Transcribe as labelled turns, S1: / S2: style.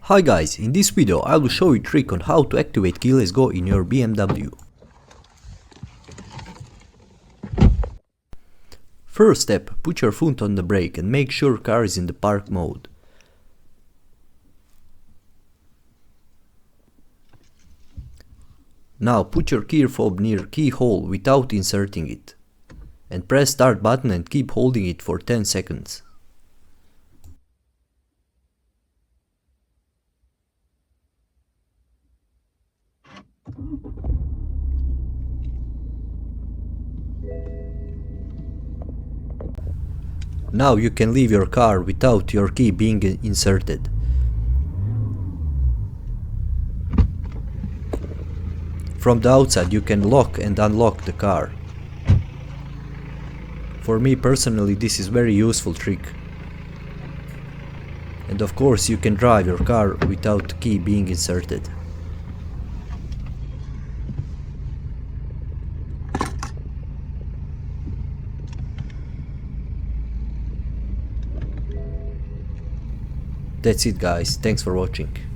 S1: Hi guys, in this video I will show you a trick on how to activate keyless go in your BMW. First step, put your foot on the brake and make sure car is in the park mode. Now put your key fob near keyhole without inserting it. And press start button and keep holding it for 10 seconds. Now you can leave your car without your key being inserted. From the outside you can lock and unlock the car. For me personally this is very useful trick. And of course you can drive your car without the key being inserted. That's it guys, thanks for watching.